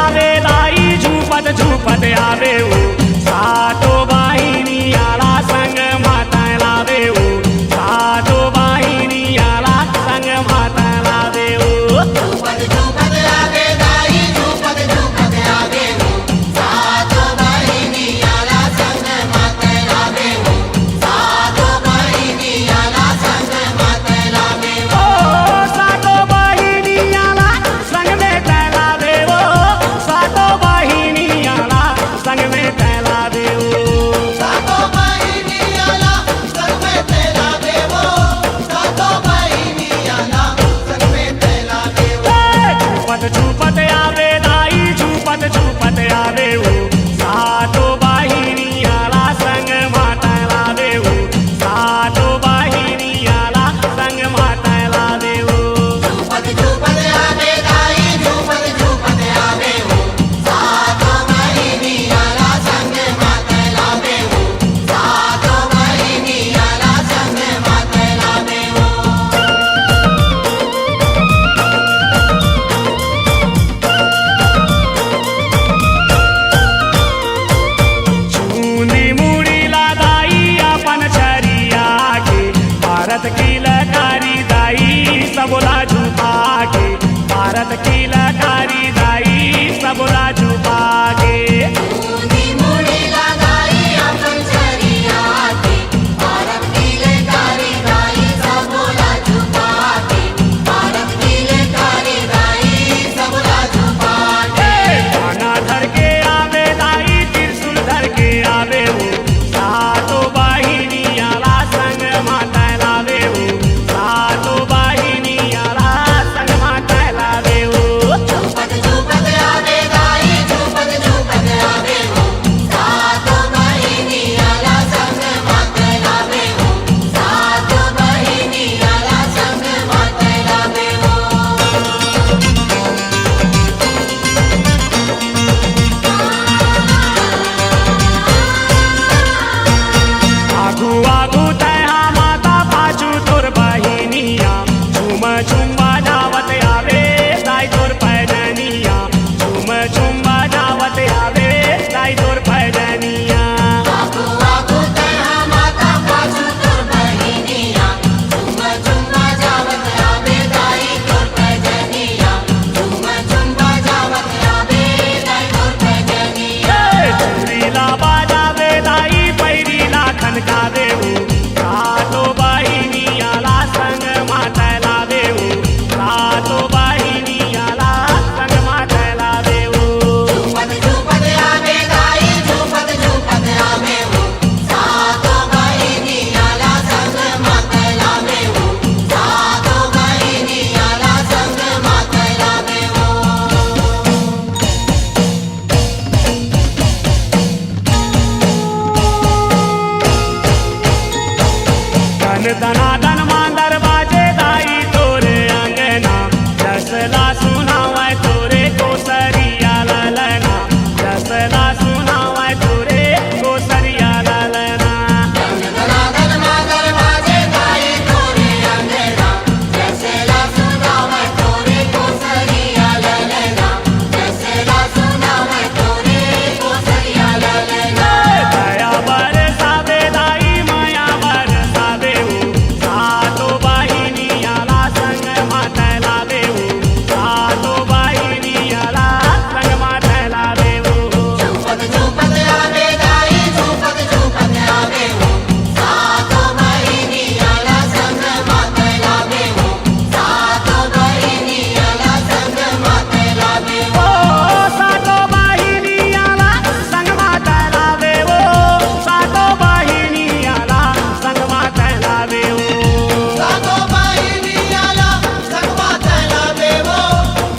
आवे दाई झूपत झूपत आवे वो सातो बाहिनी आला संग माता लावे वो सातो बाहिनी आला संग माता लावे वो झूपत झूपत आवे दाई झूपत झूपत आवे वो सातो बाहिनी आला संग माता लावे वो सातो बाहिनी आला संग माता लावे वो सातो बाहिनी आला संग में तैलावे वो सातो बाहिनी आला संग में तैलावे वो सातो बाहिनी आला संग में तैलावे वो सातो बाहिनी आला संग में तैलावे वो झूपत झूपत आवे दाई झूपत झूपत आवे वो सातो बाहिनी आला संग माता लावे वो सातो बाहिनी आला संग माता लावे वो झूपत झूपत आवे दाई झूपत झूपत आवे वो सातो बाहिनी आला संग माता लावे वो सातो बाहिनी आला संग माता लावे वो चूनी मुड़ीला दाई अपन छरिया के भारत की लकारी दाई सबला झुका के भारत की लकारी दाई सबला झुका के ऊनी मुड़ी लगाई अपन छरिया के भारत की लेकारी दाई सबला झुका के भारत की लेकारी दाई सबला झुका के खाना धर के आवे दाई त्रिशूल धर के आवे वो सातो बाहिनी आला संग माता लावे वो सातो बाहिनी आला संग माता लावे वो झूपत झूपत आवे दाई झूपत झूपत आवे वो सातो बाहिनी आला संग माता लावे वो सातो बाहिनी आला संग माता लावे वो आगू आगू तैहा माता पाछू तोर बहिनिया झूम झूम बजावत आवे दाई तोर पैजनिया झूम झूम बजावत आवे दाई तोर पैजनिया आगू आगू तैहा माता पाछू तोर बहिनिया झूम झूम बजावत आवे दाई तोर पैजनिया झूम झूम बजावत आवे दाई तोर पैजनिया चूड़ीला बाजावे दाई पैरीला खनकावे वो सातो बाहिनी आला संग माता लावे वो सातो बाहिनी आला संग माता लावे वो झूपत झूपत आवे दाई झूपत झूपत आवे वो सातो बाहिनी आला संग माता लावे वो सातो बाहिनी आला संग माता लावे वो धन धनाधन मांदर बाजे दाई तोरे अंगना दसला सुनावे तोरे कोसरिया ललना दसला सुनावे तोरे कोसरिया ललना धनाधन मांगर बाजे दाई तोरे अंगना जैसे ला सुनावे तोरे कोसरिया ललना जैसे ला सुनावे तोरे कोसरिया ललना दया बरसावे दाई माया बरसावे वो सातो बाहिनी आला संग माता लावे वो सातो बाहिनी आला संग माता लावे वो झूपत झूपत आवे दाई झूपत झूपत आवे वो सातो बाहिनी आला संग माता लावे वो सातो बाहिनी आला संग माता लावे वो सातो बाहिनी आला संग माता लावे वो सातो बाहिनी आला संग माता लावे वो सातो बाहिनी आला संग माता लावे वो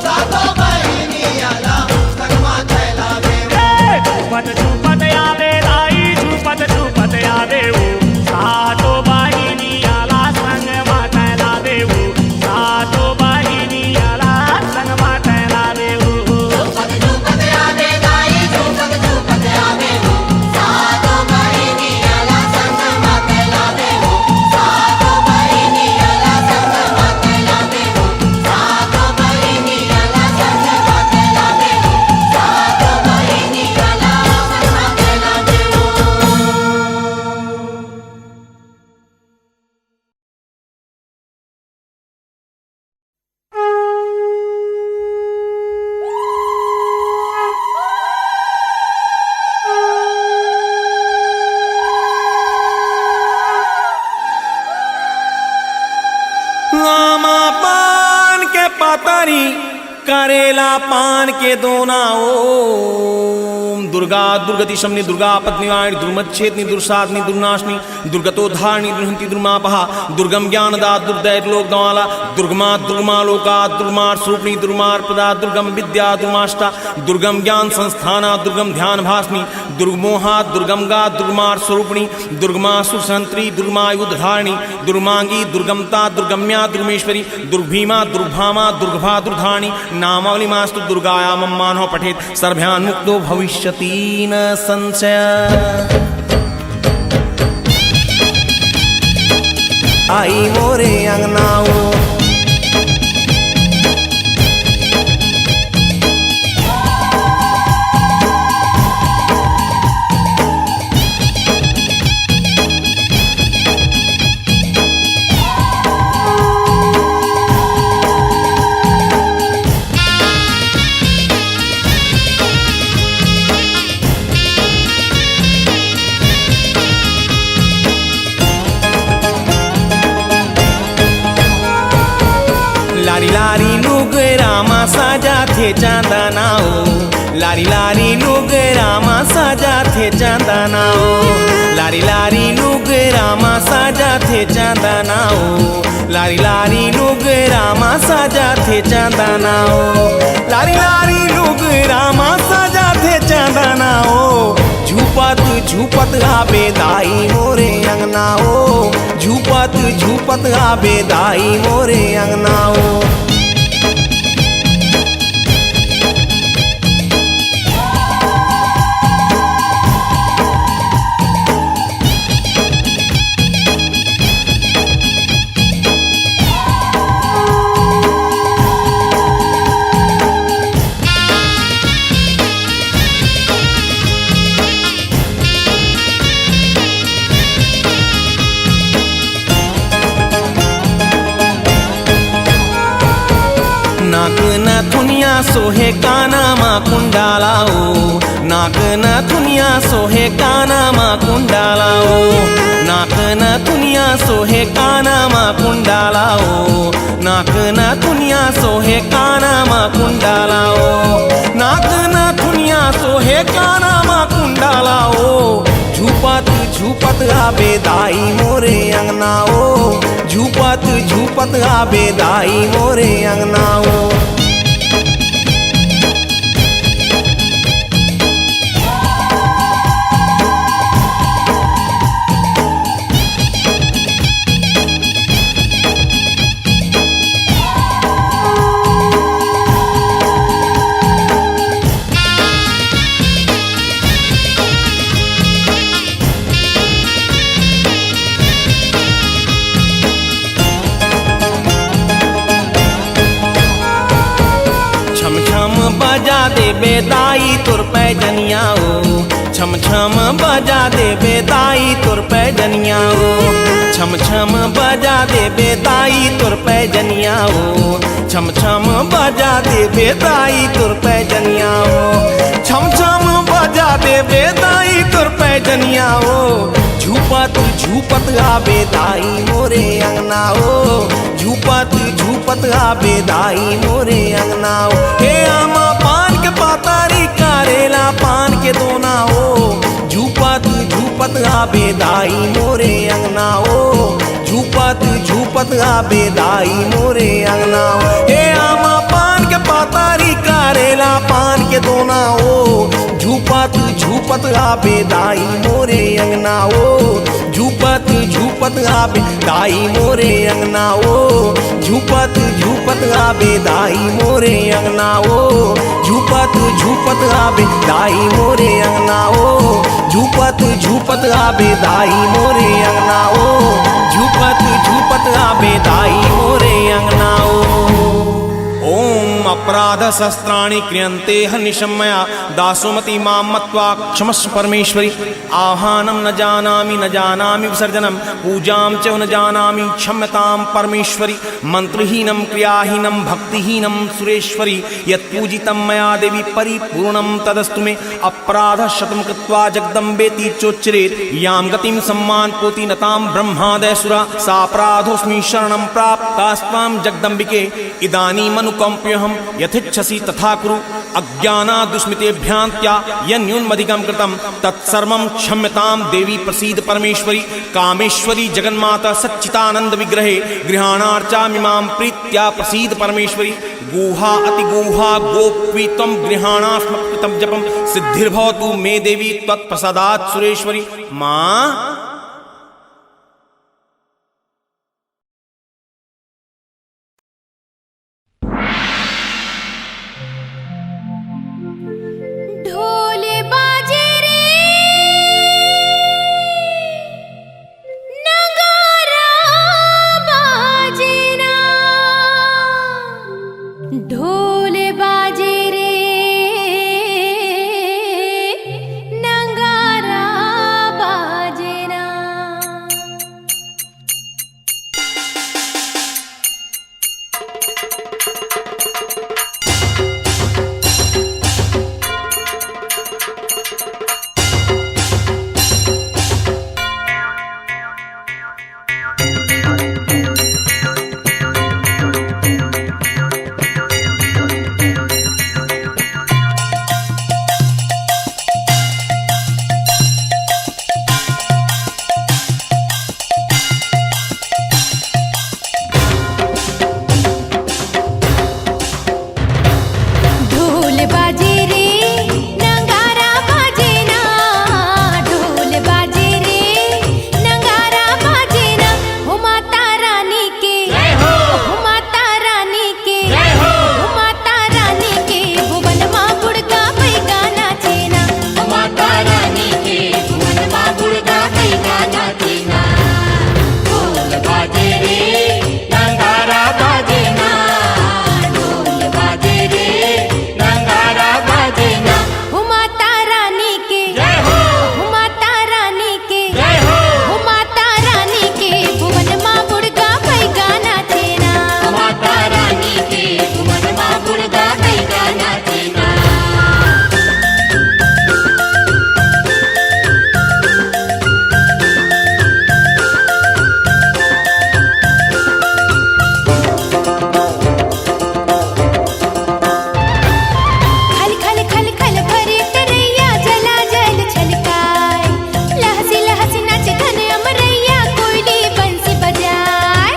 सातो बाहिनी आला संग माता लावे वो झूपत झूपत आवे दाई झूपत झूपत आवे वो सातो बाहिनी आला संग माता लावे वो सातो बाहिनी आला संग माता लावे वो झूपत झूपत आवे दाई झूपत झूपत आवे वो सातो बाहिनी आला संग माता लावे वो सातो बाहिनी आला संग माता लावे वो सातो बाहिनी आला संग माता लावे वो पातारी करेला पान के दोना ओम दुर्गा दुर्गति शमनी दुर्गा पद्निवाणी दुर्मच्छेदनी दुर्साधनी दुर्नाशनी दुर्गतोद्धारणी दुर्हंती दुर्मापहा दुर्गम ज्ञानदा दुर्दैत लोकदवाला दुर्गमा दुर्गमा लोका दुर्मार स्वरूपणी दुर्मार प्रदा दुर्गम विद्या दुर्माष्टा दुर्गम ज्ञान संस्थाना दुर्गम ध्यान भासनी दुर्गमोहा दुर्गमगा दुर्मार स्वरूपणी दुर्गमा सुसंत्री दुर्मायुधारणी दुर्मांगी दुर्गमता दुर्गम्या दुर्मेश्वरी दुर्भीमा दुर्भामा दुर्गभा दुर्धाणी नामावली मास्तु दुर्गाया मम्मानो पठेत सर्भ्यान् मुक्तो भविष्यति न संशय। आई मोरे अंगनाओ लारी लारी लोग रामा साजा थे चांदनाओ लारी लारी लोग रामा साजा थे चांदनाओ लारी लारी लोग रामा साजा थे चांदनाओ लारी लारी लोग रामा साजा थे चांदनाओ लारी लारी लोग रामा साजा थे चांदनाओ झूपत झूपत आबे दाई मोरे अंगनाओ झूपत झूपत आबे दाई मोरे अंगनाओ। नाक न थुनिया सोहे काना मा कुंडालाओ नाक न थुनिया सोहे काना मा कुंडालाओ नाक न थुनिया सोहे काना मा कुंडालाओ नाक न थुनिया सोहे काना मा कुंडालाओ नाक न थुनिया सोहे काना मा कुंडालाओ झूपत झूपत आबे दाई मोरे अंगनाओ झूपत झूपत आबे दाई मोरे अंगनाओ। बजा दे बेदाई तुर पैजनियाओ छम छम बजा दे बेदाई तुर पैजनियाओ छम छम बजा दे बेदाई तुर पैजनियाओ छम छम बजा दे बेदाई तुर पैजनियाओ छम छम बजा दे बेदाई तुर पैजनियाओ झूपत झूपत आबे दाई मोरे अंगनाओ झूपत झूपत आबे दाई मोरे अंगनाओ। हे आमा पान के पातारी करेला पान के दोनाओ झूपत झूपत आबे दाई मोरे अंगनाओ झूपत झूपत आबे दाई मोरे अंगनाओ। हे आमा पान के पातारी करेला पान के दोनाओ झूपत झूपत आबे दाई मोरे अंगनाओ झूपत झूपत आबे दाई मोरे अंगनाओ झूपत झूपत आबे दाई मोरे अंगनाओ झूपत झूपत आबे दाई मोरे अंगनाओ झूपत झूपत आबे दाई मोरे अंगनाओ झूपत झूपत आबे दाई मोरे अंगनाओ। ओम अपराध शस्त्राणि क्रियन्ते हनिशमया दासुमति मां मत्वा क्षमस्व परमेश्वरी। आह्वानं न जानामि विसर्जनं पूजां च न जानामि क्षम्यतां परमेश्वरी। मंत्रहीनं क्रियाहीनं भक्तिहीनं सुरेश्वरी यत्पूजितं मया देवी परिपूर्णं तदस्तु मे। अपराधशतं कृत्वा जगदम्बेति चोच्चरेत् यां गतिं सम्मानपोति नतां ब्रह्मादयसुरा। सापराधोऽस्मि शरणं प्राप्तास्त्वां जगदम्बिके इदानीमनुकम्प्यहं यथेच्छसि तथा कुरु। अज्ञानादुष्मितेभ्यान्त्या यन्यूनमधिकं कृतं तत्सर्वं क्षम्यतां देवी प्रसीद परमेश्वरी। कामेश्वरी जगन्माता सच्चिदानंद विग्रहे गृहाणार्चामिमां प्रीत्या प्रसीद परमेश्वरी। गुहा अतिगुहा गोप्वी त्वं गृहाणास्मत्कृतं जपं सिद्धिर्भवतु मे देवी त्वत्प्रसादात् सुरेश्वरी। मां ढोल बाजे रे नगारा बाजे ना, ढोल बाजे रे नगारा बाजे ना। ढोल बाजे रे नगारा बाजे ना, ढोल बाजे रे नगारा बाजे ना। हो माता रानी के, हो माता रानी के, हो माता रानी के भुवन माँ गुड़गा पैगा नाचे ना। माता रानी के भुवन माँ गुड़गा पैगा नाचे ना। ढोल बाजे रे नगारा बाजे ना, ढोल बाजे रे नगारा बाजे ना। हो माता रानी के, हो माता रानी के, हो हो माता रानी के भुवन माँ गुड़गा पैगा नाचे ना। माता रानी के भुवन माँ गुड़गा पैगा नाचे ना। खल खल खल खल भरे तरैया जला जल छलकाय, लहसी लहसी नाचे घन अमरैया कोयली बंसी बजाय।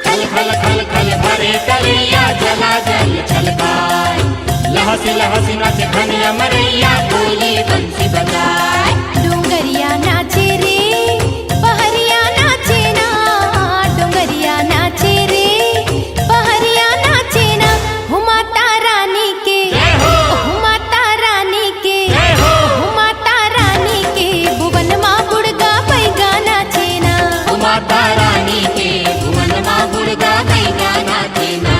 खल खल खल खल भरे तरैया जला जल छलकाय, लहसी लहसी नाचे घन अमरैया कोयली बंसी बजाय। डोंगरिया नाचे रे पहरिया नाचे ना, डोंगरिया नाचे रे पहरिया नाचे ना। हो माता रानी के, हो माता रानी के, हो माता रानी के भुवन माँ गुड़गा पैगा नाचे ना। माता रानी के भुवन माँ गुड़गा पैगा नाचे ना।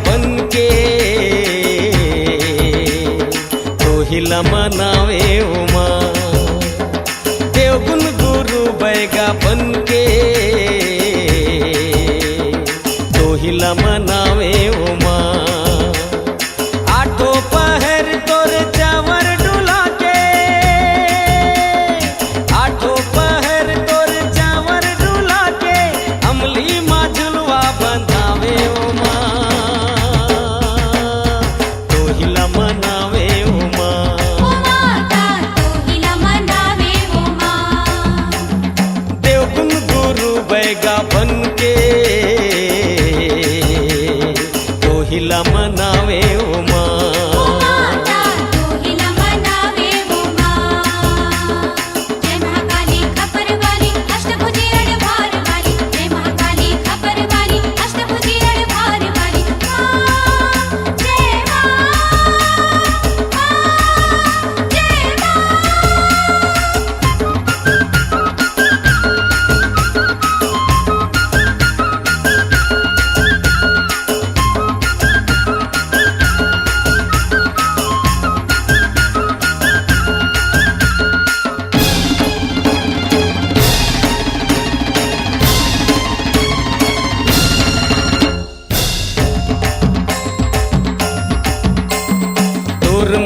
बन के तो हिला मनावे उमा देवगुण गुरु बैगा बन के तो हिला मनावे उमा आठों पहर तोर चावर डुला के आठों पहर तोर चावर डुला के अमली माँ झुलवा बंधावे उमा तो हिला मनावे उमा देवगुण गुरु बैगा बन के तो हिला मनावे उमा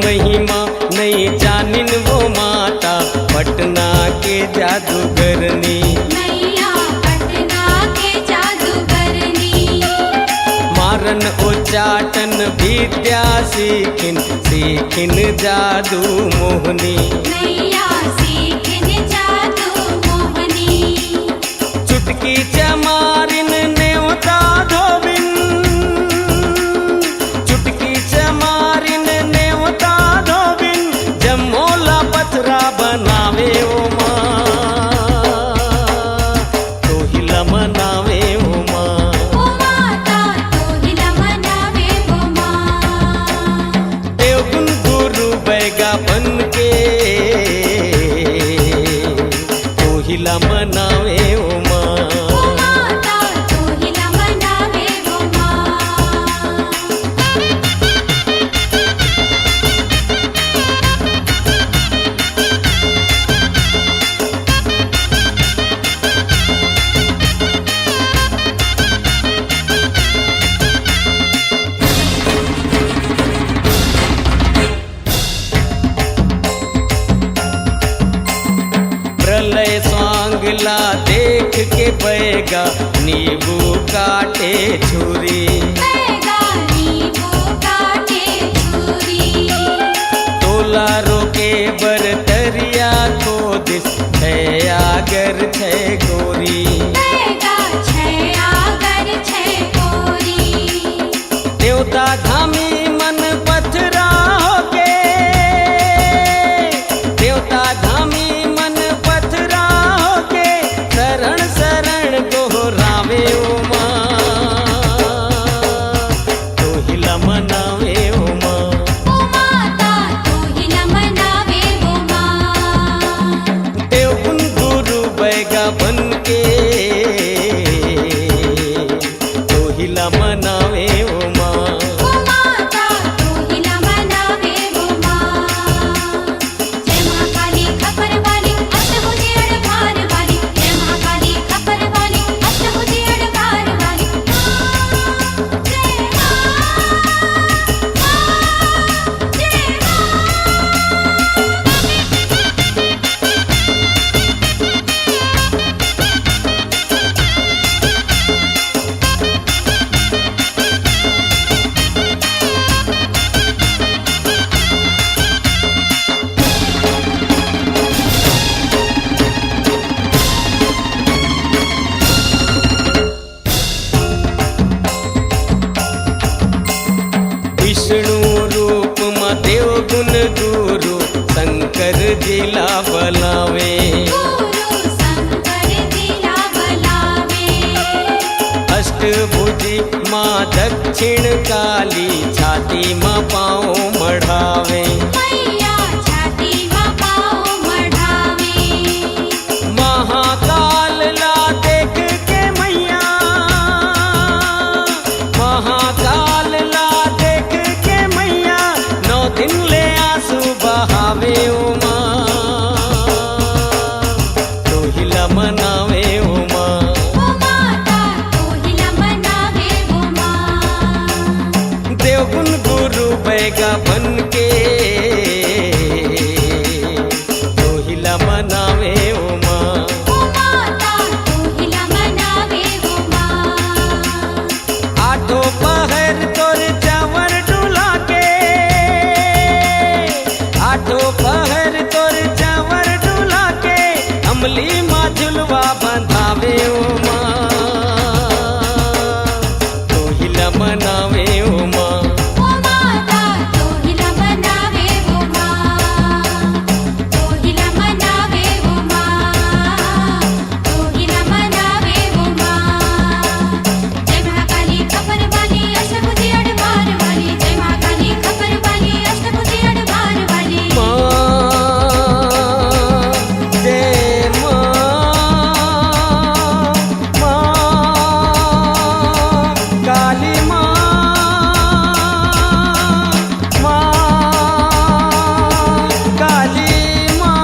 महिमा नहीं जानिन वो माता पटना के जादूगरनी मारन उच्चाटन विद्या सीखिन सीखिन जादू मोहनी चुटकी चमारिन नेवता धोबिन चुटकी चमारिन नेवता धोबिन जमोला पथरा बनावे उमा तो हिला मनावे उमा देवगुण गुरु बैगा बन के तो हिला मनावे उमा प्रलय स्वांगला देख के बैगा नींबू काटे छुरी तोला रोके बरतरिया को दिस आगर छे गोरी देवता धामी मन पथरा होके देवता धामी मन पथरा होके शरण शरण गोहरावे उमा तो हिला मनावे उमा देवगुण गुरु बैगा बन के तो हिला मनावे उमा विष्णु रूप में देवगुण गुरु शंकर जिला बलावे अष्टभुजी माँ दक्षिण काली छाती माँ पाँव मढ़ावे महाकाल ला देख के मैया महाकाल तोहिला मनावे उमा। ओ माता तोहिला मनावे उमा। देवगुण गुरु बैगा बन के तोहिला मनावे उमा। ओ माता तोहिला मनावे उमा। आठों पहर तोर चावर डुला के, आठों पहर तोर चावर डुला के, अमली माँ झुलवा बंधावे उमा। तोहिला मनावे उमा। ओ माता तोहिला मनावे उमा। तोहिला मनावे उमा। तोहिला मनावे उमा। जय महाकाली खपर वाली अष्टभुजी अडवार वाली। जय महाकाली खपर वाली अष्टभुजी अडवार वाली। माँ जय माँ, माँ काली माँ, माँ काली माँ।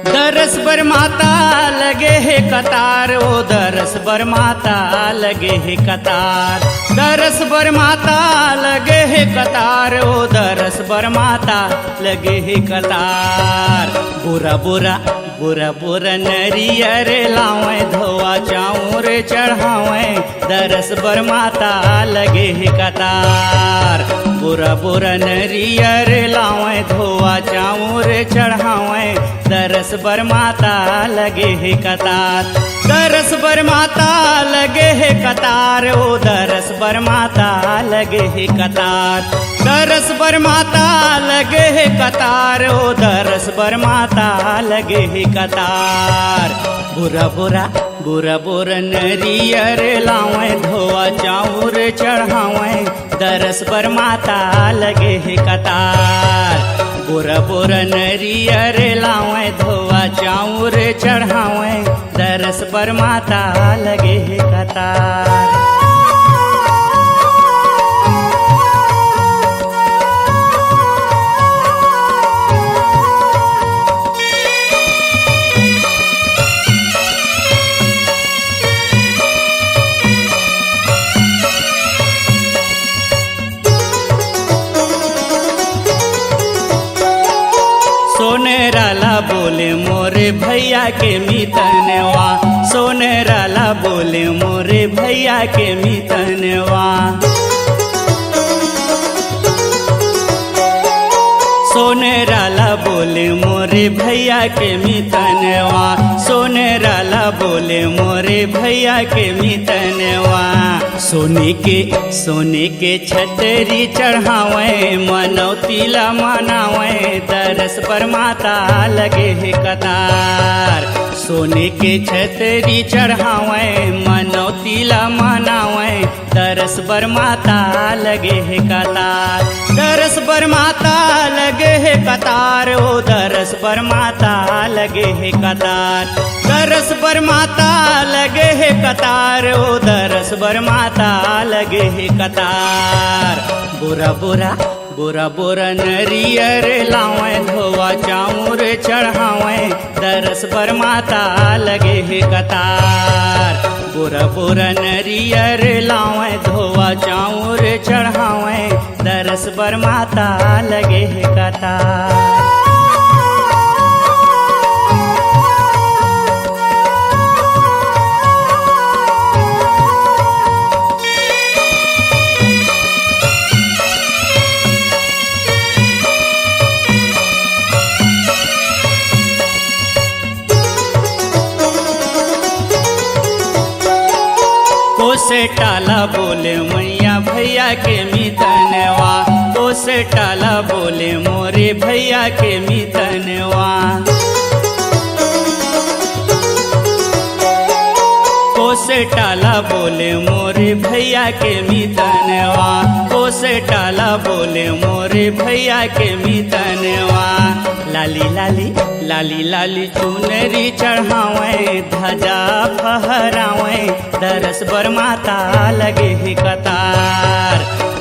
दरस बर माता लगे है कतार, ओ दरस बर माता लगे है कतार। दरस बर माता लगे है कतार, ओ दरस बर माता लगे है कतार। बुरा बुरा बुरा बुरा नरियर लावे, धोआ चाऊर चढ़ावे, दरस बर माता लगे है कतार। बुरा बुरा नरियर लावे, धोआ चाऊर चढ़ावे, दरस बर माता लगे है कतार। दरस बर माता लगे है कतार, ओ दरस बर माता लगे है कतार। दरस बर माता लगे है कतार, ओ दरस बर माता लगे है कतार। बुरा बुरा बुरा बुरा नरियर लावे, धोआ चाऊर चढ़ावे, दरस बर माता लगे है कतार। बुरा बुरा नरियर लावे, धोआ चाऊर चढ़ावे, दरस बर माता लगे है कतार। सोनेराला बोले मोरे भैया के मितनवा। सोनेराला बोले मोरे भैया के मितनवा। सोनेराला बोले मोरे भैया के मितनवा। सोनेराला बोले मोरे भैया के मितनवा। सोने के छतरी चढ़ावे, मनौतीला मनावे, दरस बर माता लगे है कतार। सोने के छतरी चढ़ावे, मनौतीला मनावे, दरस बर माता लगे है कतार। दरस बर माता लगे है कतार, ओ दरस बर माता लगे है कतार। दरस बर माता लगे है कतार, ओ दरस बर माता लगे है कतार। बुरा बुरा बुरा बुरा नरियर लावे, धोआ चाऊर चढ़ावे, दरस बर माता लगे है कतार। बुरा बुरा नरियर लावे, धोआ चाऊर चढ़ावे, दरस बर माता लगे है कतार। से टाला बोले मैया भैया के मितनवा। टाला बोले मोरे भैया के मितनवा। कोसे टाला बोले मोरे भैया के मितनवा। कोसे टाला बोले मोरे भैया के मितनवा। लाली लाली लाली लाली चुनरी चढ़ावे ध्वजा फहरावे दरस बर माता लगे है कतार।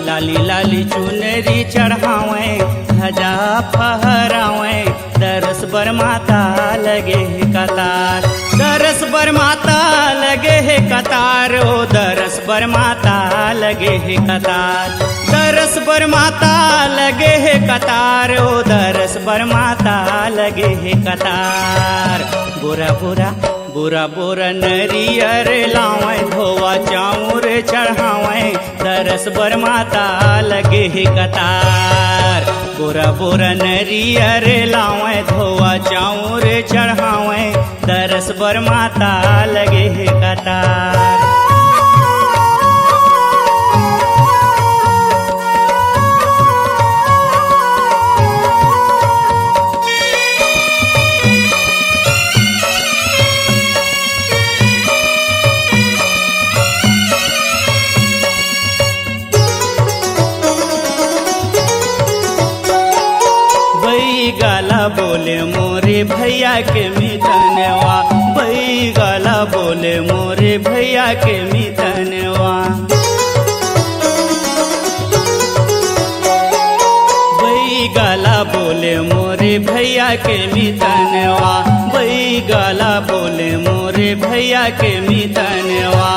लाली लाली चुनरी चढ़ावे ध्वजा फहरावे दरस बर माता लगे है कतार। दरस बर माता लगे है कतार ओ दरस बर माता लगे है कतार। दरस बर माता लगे है कतार ओ दरस बर माता लगे है कतार। बोरा बोरा बोरा बोरा नरियर लावे धोवा चाउर चढ़ावे दरस बर माता लगे है कतार। बोरा बोरा नरियर लावे धोवा चाउर चढ़ावे दरस बर माता लगे है कतार। गाला बोले मोरे भैया के मितनवा। बई गाला बोले मोरे भैया के मितनवा। बई गाला बोले मोरे भैया के मितनवा। बई गाला बोले मोरे भैया के मितनवा।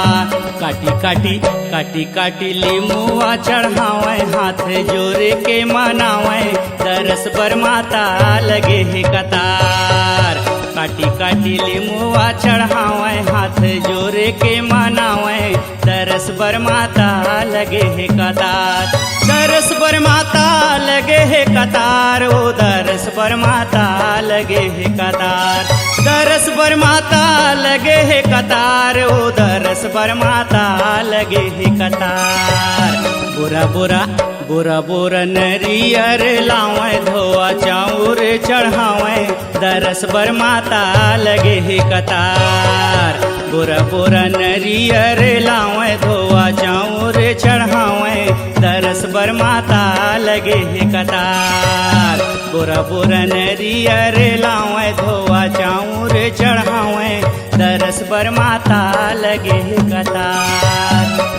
काटी काटी काटी काटी लिमुआ चढ़ावे हाथ जोरे के मनावे दरस बर माता लगे है कतार। काटी काटी लिमुआ चढ़ावे हाथ जोरे के मनावे दरस बर माता लगे है कतार। दरस बर माता लगे है कतार ओ दरस बर माता लगे है कतार। दरस बर माता लगे है कतार ओ दरस बर माता लगे है कतार। बोरा बोरा बोरा बोरा नरियर लावे धोआ चाउर चढ़ावे दरस बर माता लगे है कतार। बोरा बोरा नरियर लावे धोआ चाउर चढ़ावे दरस बर माता लगे है कतार। बोरा बोरा नरियर लावे धोआ चाउर चढ़ावे दरस बर माता लगे है कतार।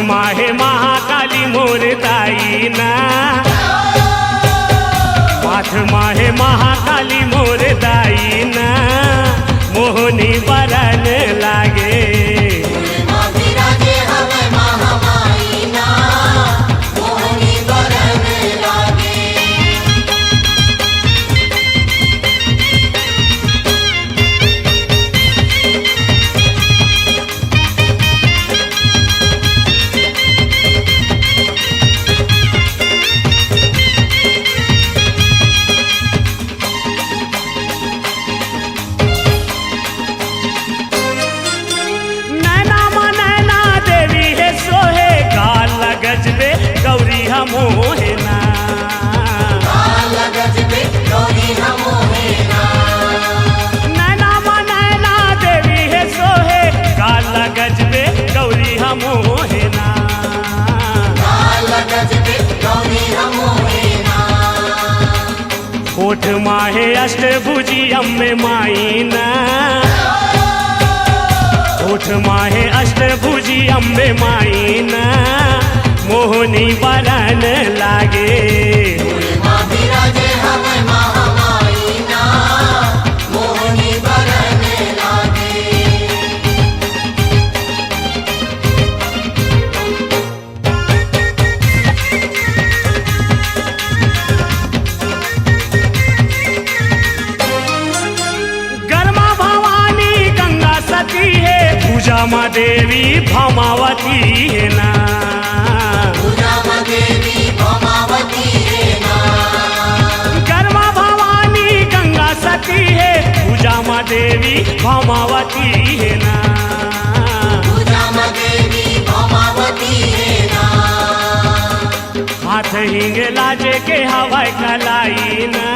माहे महाकाली मोर ताई ना। माथ माहे महाकाली मोर दाई ना। मोहनी बरन लागे हमोहे ना। काल गजबे गौरी हमोहे ना। नैना मा नैना देवी है सोहे, काल गजबे गौरी हमोहे ना। काल गजबे गौरी हमोहे ना। होठ माहे अष्टभुजी अम्बे माईना, होठ माहे अष्टभुजी अम्बे माईना, मोहनी बरन लागे। माँ बिराजे हमें महामाईना, मोहनी बरन लागे। गरमा भवानी गंगा सती है, पूजा माँ देवी भमावती है ना। पूजा माँ देवी भमावती है ना। गरमा भवानी गंगा सती है, पूजा माँ देवी भमावती है ना। पूजा माँ देवी भमावती है ना। हाथ हिंग लाजे के हवाई कलाई ना,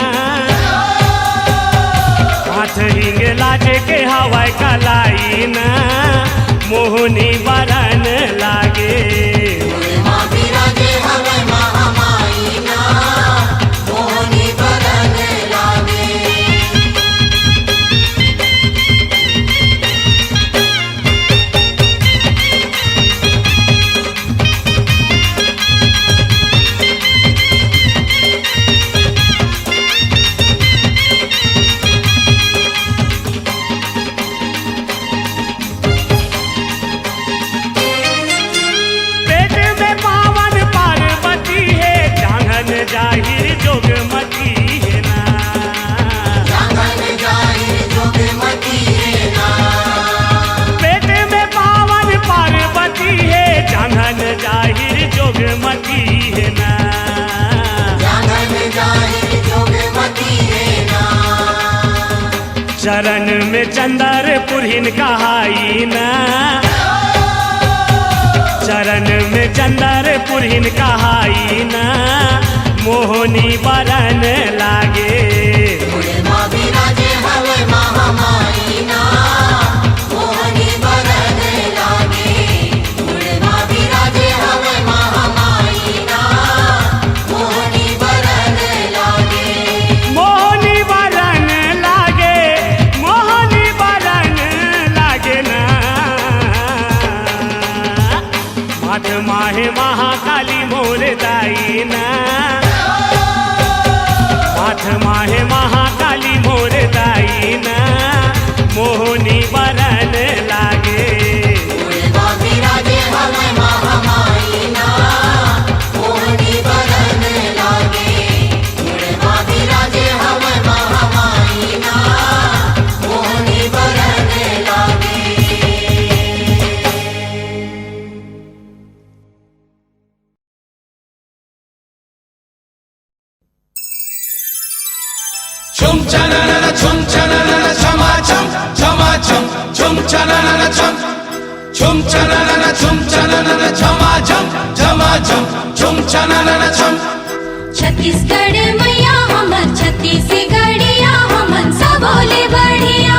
हाथ हिंग लाजे के हवाई कलाई ना, मोहनी बरन लागे। माँ बिराजे हमें महामाईना, मोहनी बरन लागे। पेट में पावन पार्वती है, जांघन जाहिर जोगमती है ना। जागन जाहिर जोगमती है ना। पेट में पावन पार्वती है, जांघन जाहिर जोगमती है ना। जागन जाहिर जोगमती है ना। चरण में चंदर पुरहिन कहाई ना, चरण में चंदर पुरहिन कहाई ना, मोहनी बरन लागे। माँ बिराजे हमें महामाईना, मोहनी बरन लागे। माँ बिराजे हमें महामाईना, मोहनी बरन लागे। मोहनी बरन लागे, मोहनी बरन लागे ना। माघ माहे महाकाली मोर दाई ना, माघ माहे महाकाली मोर दाई ना, मोहनी बरन लागे। माँ बिराजे हमें महामाईना, मोहनी बरन लागे। माँ बिराजे हमें महामाईना, मोहनी बरन लागे। Chum chanana chum chanana chama chum chama chum chum chanana chum chum chanana chum chanana chama chum chama chum chum chanana chum Chhattisgarh मैया हमन छत्तीसगढ़िया हमन सबोले बढ़िया।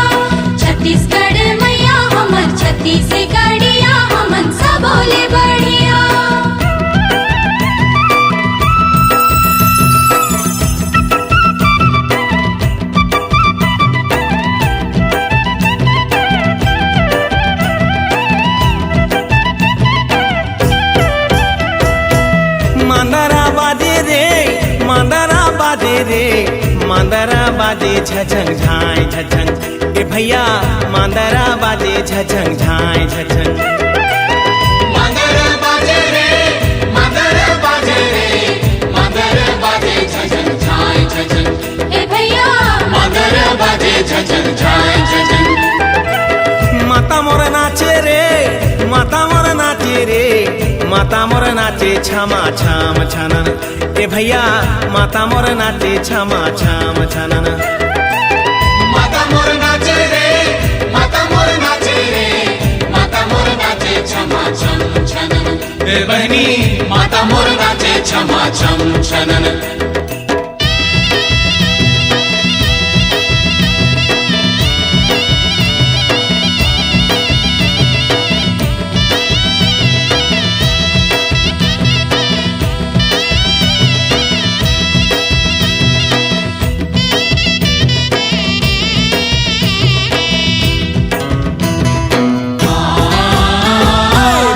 छत्तीसगढ़ मैया हमन छत्तीसगढ़िया हमन सबोले बढ़िया। मांदरा बाजे रे, मांदरा बाजे रे, मांदरा बाजे झझंग झाय झझंग। ए भैया मांदरा बाजे झझंग झाय झझंग। मदर बाजे रे, मदर बाजे रे, मदर बाजे झझन झाय झझन। ए भैया मदर बाजे झझन झाय झझन। माता मोर नाचे रे, माता मोर नाचे रे, माता मोर नाचे छमा छाम छनन। ए भैया माता मोर नाचे छमा छाम छनन। माता मोर नाचे रे, माता मोर नाचे रे, माता मोर नाचे छमा छम छनन। ए बहनी माता मोर नाचे छमा छम छनन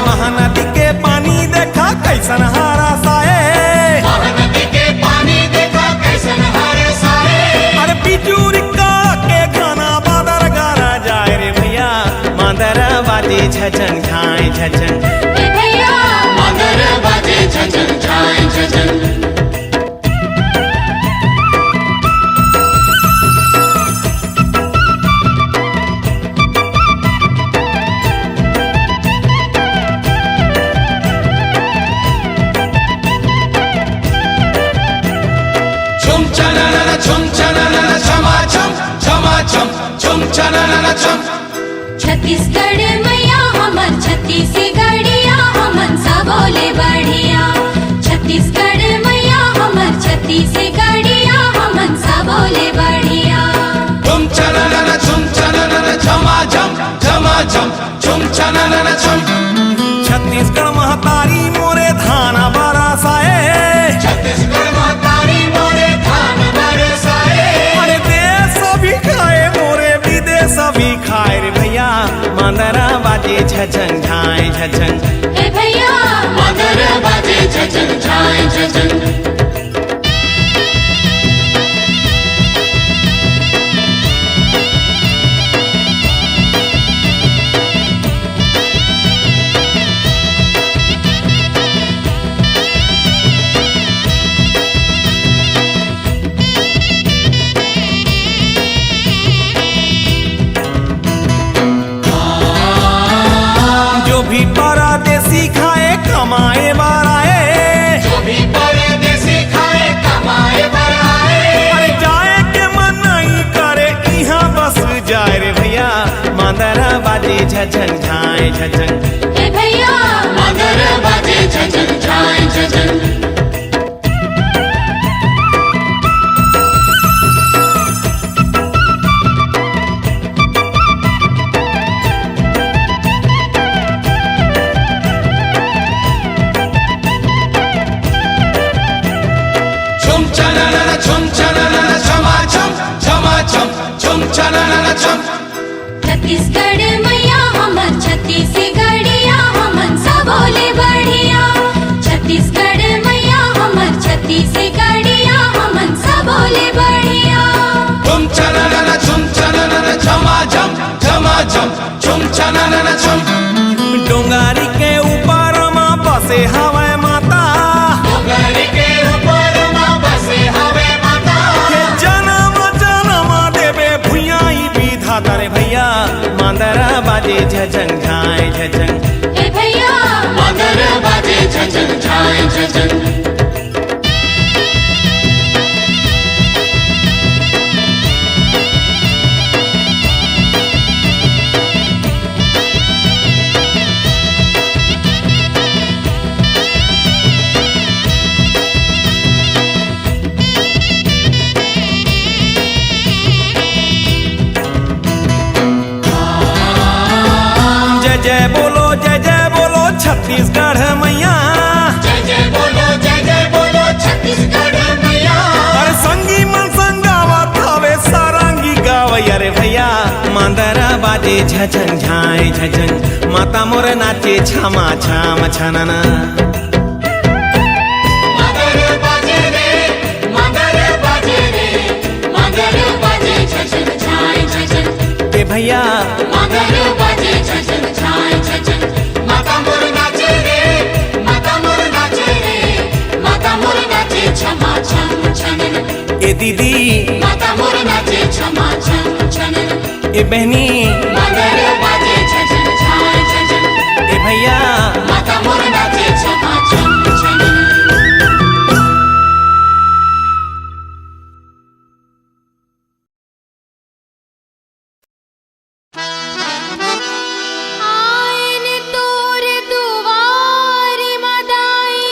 महानदी के पानी देखा कैसन हरा साए, महानदी के पानी देखा कैसन हरे साए। अरे बिजूरी का के गाना बादर गाना जाए रे भैया, मांदर बाजे झचन झाए झचन। ए भैया मगर बाजे झंझन झाए झंझन। छुम छनन छुम छनन छमा छम छमा छम छुम छनन छम छत्तीसगढ़ मैया हमर छत्तीसगढ़िया हमन सा बोले बढ़िया। छत्तीसगढ़ मैया हमर छत्तीसगढ़िया हमन सा बोले बढ़िया। छुम छनन छुम छनन छमा छम छमा छम छुम छनन छम छत्तीसगढ़ महतारी मोरे धाना बरसाए, छत्तीसगढ़ महतारी मोरे धान बरसाए। अरे देश भी खाए मोरे विदेश भी खाए रे भैया, मांदरा बाजे झचन झाए झचन। ए भैया मगर बाजे झंझन झाए झंझन। जो भी परदेसी खाए कमाए बाराए, जो भी परदेसी खाए कमाए बराए। अरे जाए के मन नहीं करे यहाँ बस जाए रे भैया, मांदरा बाजे झचन झाए झचन। ए भैया मगर बाजे झंझन झाए झंझन। छुम छनन छुम छनन छमा छम छमा छम छुम छनन छम छत्तीसगढ़ मैया हमर छत्तीसगढ़िया हमन सा बोले बढ़िया। छत्तीसगढ़ मैया हमर छत्तीसगढ़िया हमन सा बोले बढ़िया। छुम छनन छुम छनन छमा छम छमा छम छुम छनन छम डोंगारी के ऊपर माँ बसे हवा माता, डोंगर के ऊपर माँ बसे हवे माता। के जन्म जन्म देवे भुइयाई विधाता रे भैया, मांदरा बाजे झचन झाए झचन। ए भैया मगर बाजे झंझन झाए झंझन। जय बोलो छत्तीसगढ़ मैया, जय बोलो छत्तीसगढ़ मैया। अरे संगी मन संगावत हवे सारंगी गावै रे भैया, मांदरा बाजे झचन झाए झचन। माता मोर नाचे छमा छम छनना, मगर बाजे रे मगर बाजे रे मगर बाजे झंझन झाए झंझन। ए भैया मगर बाजे झंझन झाए झंझन। माता मोर नाचे रे माता मोर नाचे रे माता मोर नाचे छमा छम छनन। ए दीदी माता मोर नाचे छमा छम छनन। ए बहनी मगर बाजे झंझन झाए झंझन। ए भैया माता मोर नाचे छमा छम छनन। आइन तोर दुआरी मदाई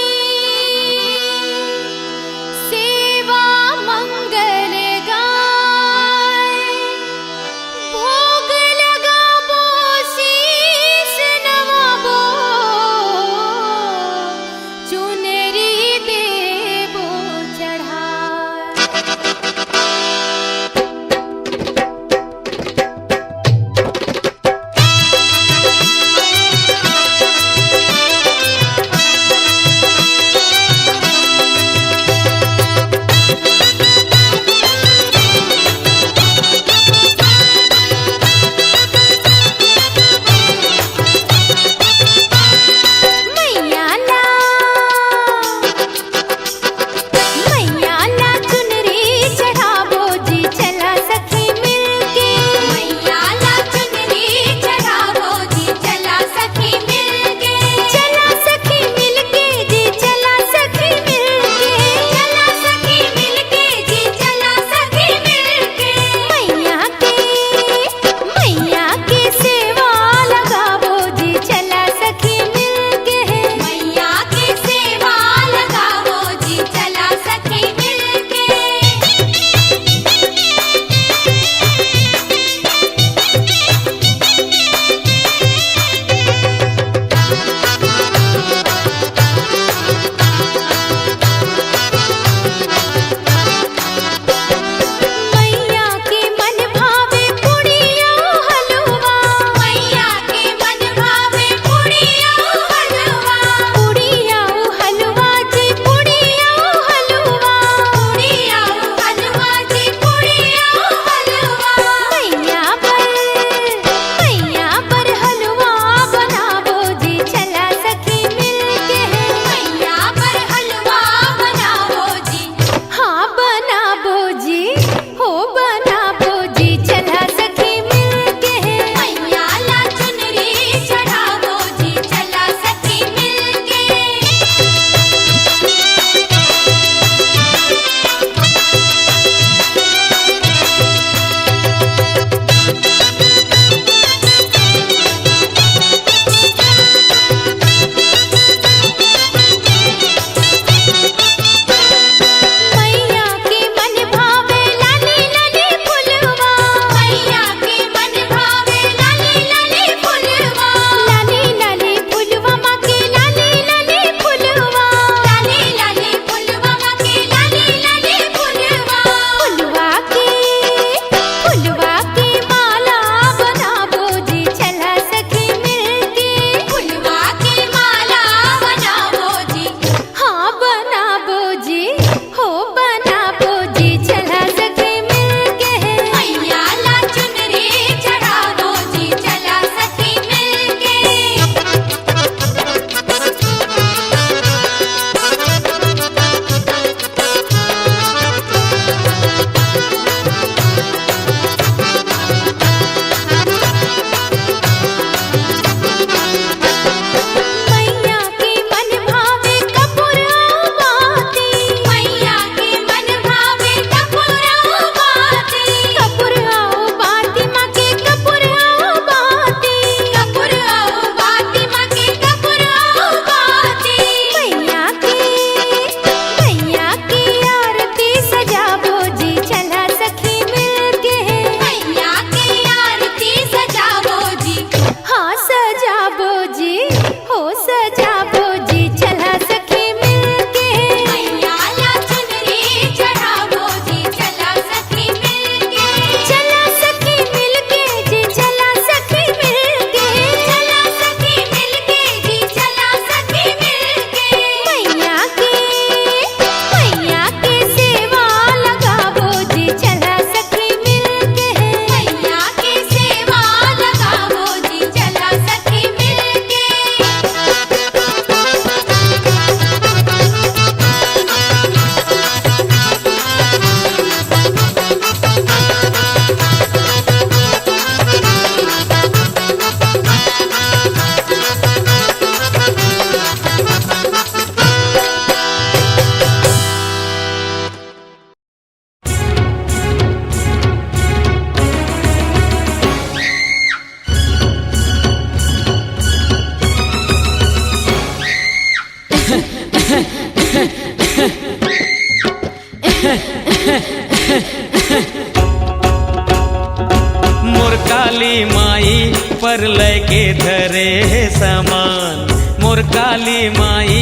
काली माई परलय के धरे समान, मोर काली माई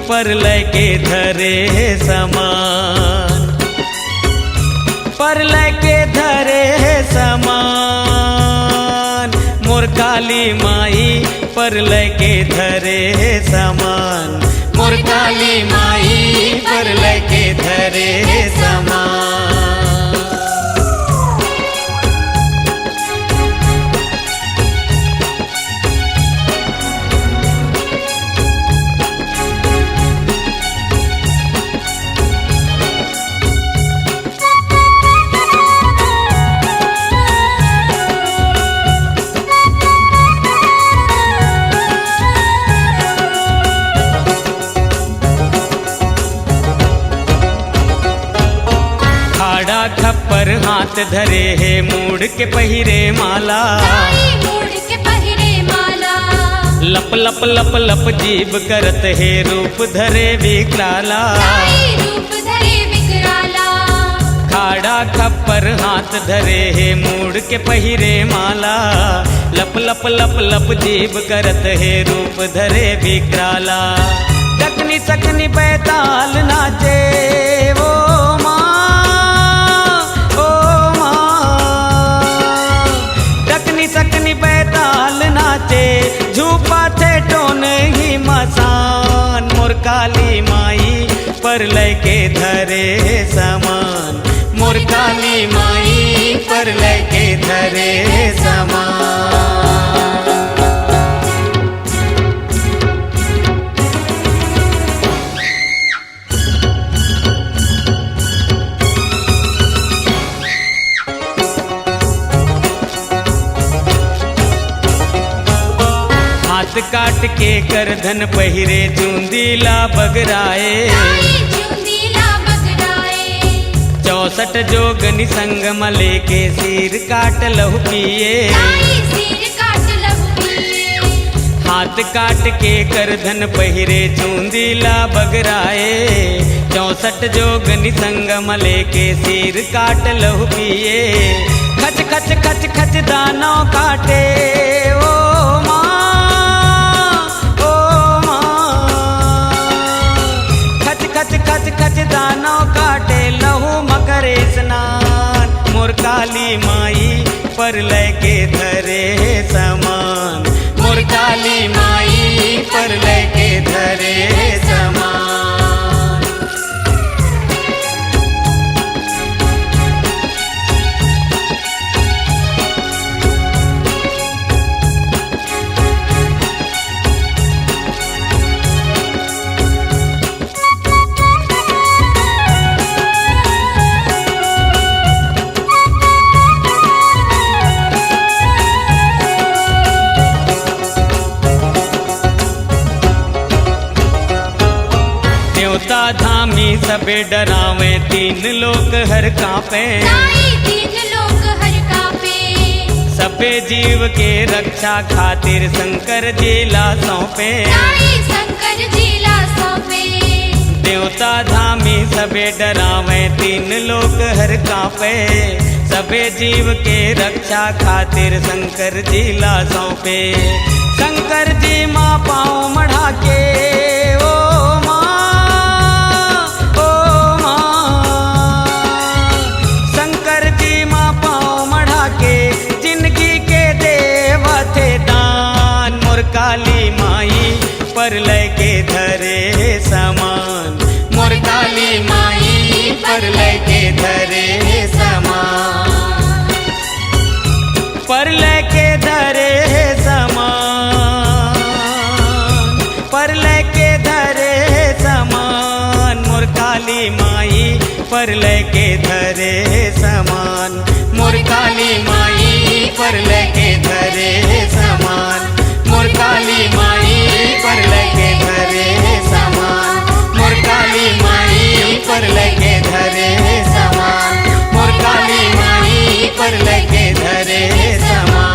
परलय के धरे समान, परलय के धरे समान, मोर काली माई परलय के धरे समान, मोर काली माई परलय के धरे समान। खप्पर हाथ धरे है मूड़ के पहिरे माला, मूड़ के पहिरे माला, लप लप लप लप जीभ करत है रूप धरे विकराला, रूप धरे विकराला। खाड़ा खप्पर हाथ धरे है मूड़ के पहिरे माला, लप लप लप लप जीभ करत है रूप धरे विकराला। टकनी सकनी बैताल नाचे वो सकनी बैताल नाचे, झूपा थे टोन ही मसान, मोर काली माई परलय के धरे समान, मोर काली माई परलय के धरे समान। हाथ काट के करधन पहिरे चूंदीला बगराए, 64 जोगनी संग मले के सिर काट लहु पिए, हाथ काट के करधन पहिरे चूंदीला बगराए, 64 जोगनी संग मले के सिर काट लहु पिए। खच खच खच खच दानों काटे ओ खच खच दानों काटे लहू मकरे स्नान, मोर काली माई परलय के धरे समान, मोर काली माई परलय के धरे समान। धामी सबे डरावे, 3 लोक हर कांपे, 3 लोक हर कांपे। सबे जीव के रक्षा खातिर शंकर जिला सौंपे, शंकर जिला सौंपे। देवता धामी सबे डरावे, 3 लोक हर कांपे, सबे जीव के रक्षा खातिर शंकर जिला सौंपे। शंकर जी माँ पाँव मढ़ा के काली माई परलय के धरे समान, मोर काली माई परलय के धरे समान, परलय के धरे समान, परलय के धरे समान, मोर काली माई परलय के धरे समान, मोर काली माई परलय के धरे समान, मोर काली माई परलय के धरे समान, मोर काली माई परलय के धरे समान, मोर काली माई परलय के धरे समान।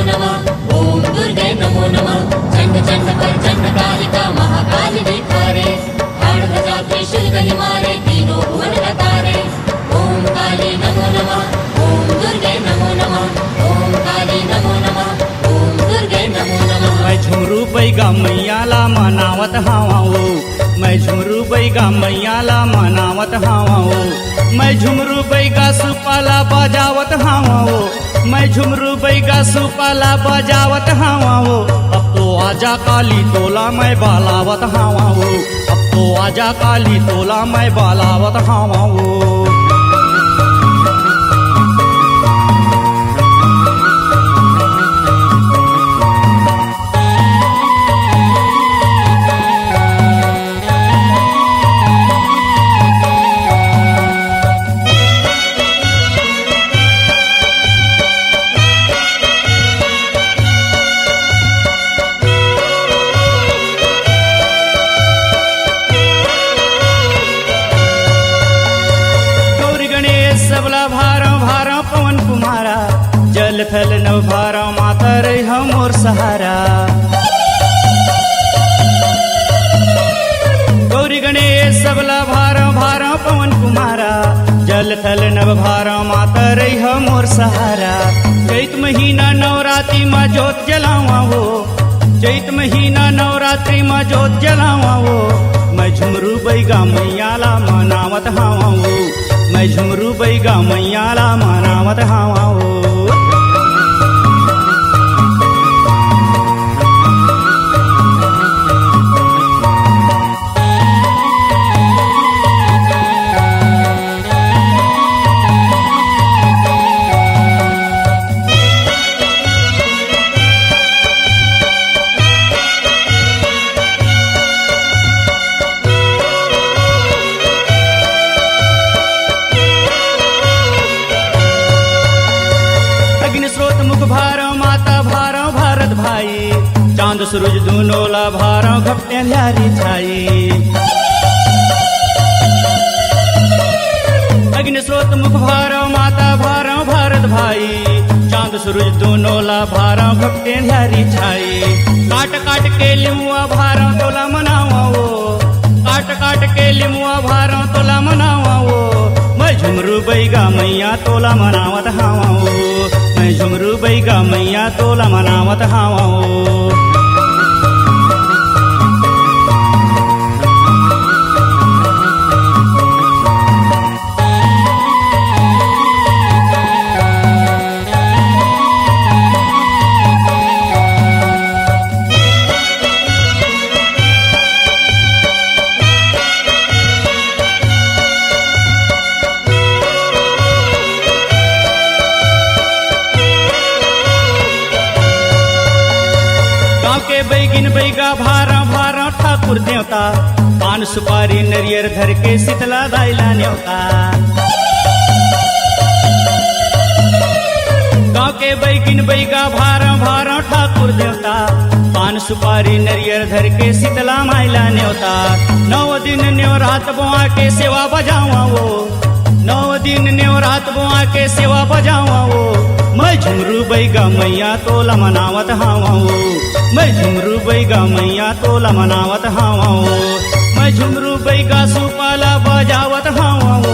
नमः ओम दुर्गे नमो नमः चंड चंड पर चंड कालिका महाकाली निखारे हाड़ ध्वजा त्रिशूल गहि मारे तीनों भुवन रतारे ओम काली नमो नमः ओम दुर्गे नमो नमः ओम काली नमो नमः ओम दुर्गे नमो नमः मैं झुमरू बैगा मैयाला मनावत हावाओ मैं झुमरू बैगा मैयाला मनावत हावाओ मैं झुमरू बैगा सुपाला बजावत हावाओ मैं झुमरू बैगा सुपाला बजावत हावाओ अब तो आजा काली तोला मैं बालावत हावाओ अब तो आजा काली तोला मैं बालावत हावाओ सबला भारा भारा पवन कुमारा जल थल नव भारा माता रे हमोर सहारा गौरी गणेश सबला भारा भारा पवन कुमारा जल थल नव भारा माता रे हमोर सहारा चैत महीना नवरात्रि में जोत जलावा हो चैत महीना नवरात्रि में जोत जलावा हो मैं झुमरू बैगा मैयाला मनावत हावा हो मैं झुमरू बैगा मैयाला मनावत हावाओ चांद सूरज दोनों ला भारा घपटे ल्यारी छाई अग्नि स्रोत मुख भारा माता भारा भारत भाई चांद सूरज दोनों ला भारा घपटे ल्यारी छाई काट काट के लिमुआ भारा तोला मनावा वो काट काट के लिमुआ भारा तोला मनावा वो मैं झुमरू बैगा मैया तोला मनावत हावा मैं झुमरू बैगा मैया तोला मनावत हावाओ बैगिन बैगा भारा भारा ठाकुर देवता पान सुपारी नरियर धर के शीतला दाइला न्योता गाँव के बैगिन बैगा भारा भारा ठाकुर देवता पान सुपारी नरियर धर के शीतला माइला न्योता 9 दिन न्यो रात बुआ के सेवा बजावा वो 9 दिन न्यो रात बुआ के सेवा बजावा वो मैं झुमरू बैगा मैया तोला मनावत हावाओ मैं झुमरू बैगा मैया तोला मनावत हावाओ मैं झुमरू बैगा सुपाला बजावत हावाओ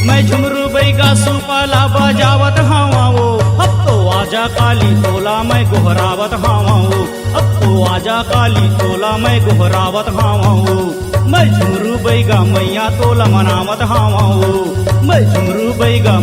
मैं झुमरू बैगा सुपाला बजावत हावाओ अब तो आजा काली तोला मैं गोहरावत हावाओ अब तो आजा काली तोला मैं गोहरावत हावाओ मैं झुमरू बैगा मैया तोला मनावत हावाओ मैं झुमरू बैगा